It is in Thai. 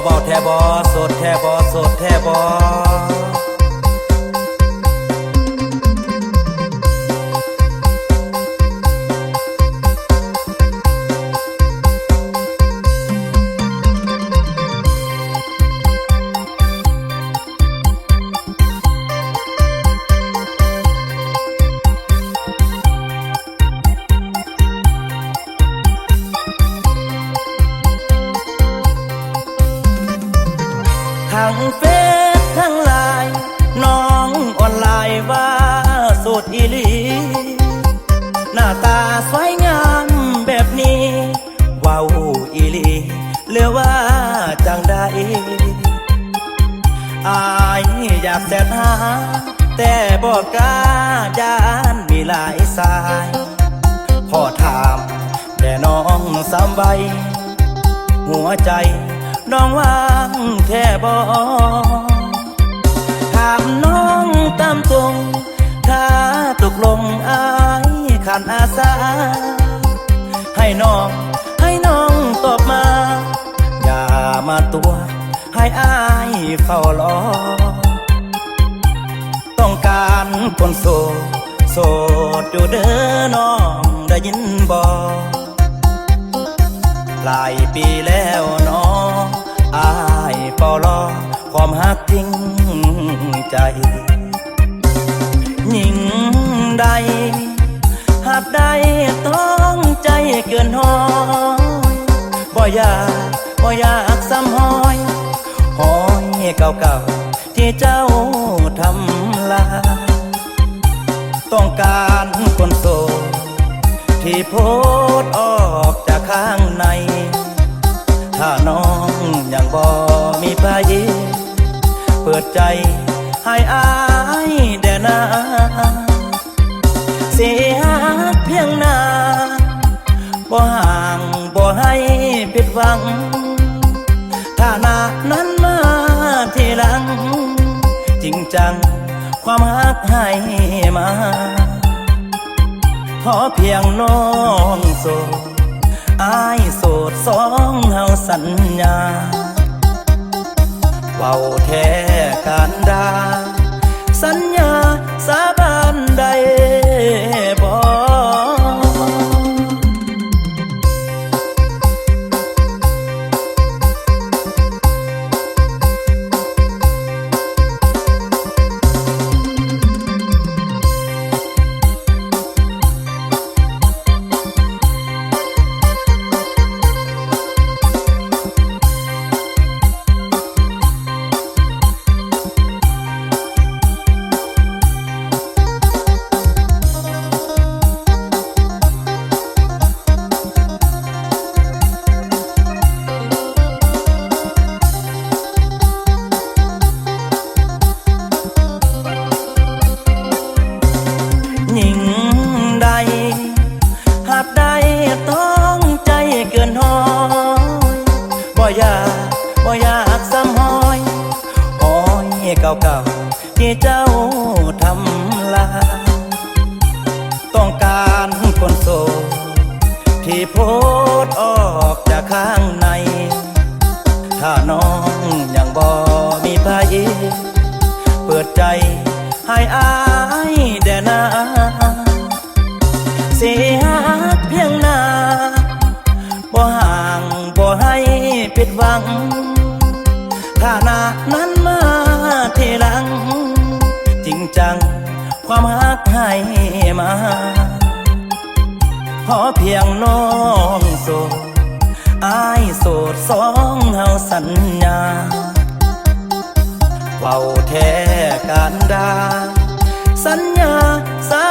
เบาแทบอสดแทบอสดแทบอทั้งเฟซทั้งไลน์น้องออนไลน์ว่าโสดอีหลีหน้าตาสวยงามแบบนี้ว้าวอีหลีเหลือว่าจังใดอายอยากแสดหาแต่บอกกล้าย่านมีหลายสายขอถามแต่น้องสามใบหัวใจน้องว่างแค่บ่ถามน้องตามตรงถ้าตกลงอายขันอาสาให้น้องตอบมาอย่ามาตัวให้อายเฝ้ารอต้องการคนโสดอยู่เด้อน้องได้ยินบ่หลายปีแล้วน้องอายเฝ้ารอความฮักจริงใจหญิงใดหากใดต้องใจเกินห้อยบ่อยากซ้ำห้อยเก่าๆที่เจ้าทำลายต้องการคนโสดที่โพสต์ออกจากข้างในถ้าน้องยังบ่มีพายเปิดใจให้อายแด่นาเสียเพียงหน้าบ่ห่างบ่ให้ผิดหวังถ้าหน้านั้นมาทีหลังจริงจังความฮักให้มาขอเพียงน้องโสดอายโสดสองเฮาสัญญาเว้าแท้การดาสัญญาสาบานใดบ่ เก่าๆที่เจ้าทำลายต้องการคนโสดที่โพสต์ออกจากข้างในถ้าน้องยังบ่มีพายเปิดใจให้อายแด่นาเสียเพียงหน้าบ่ห่างบ่ให้ผิดหวังถ้าหน้านั้นมาทีหลังจริงจังความฮักให้มาขอเพียงน้องโสดอายโสดสองเฮาสัญญาเว้าแท้การดาสัญญาสา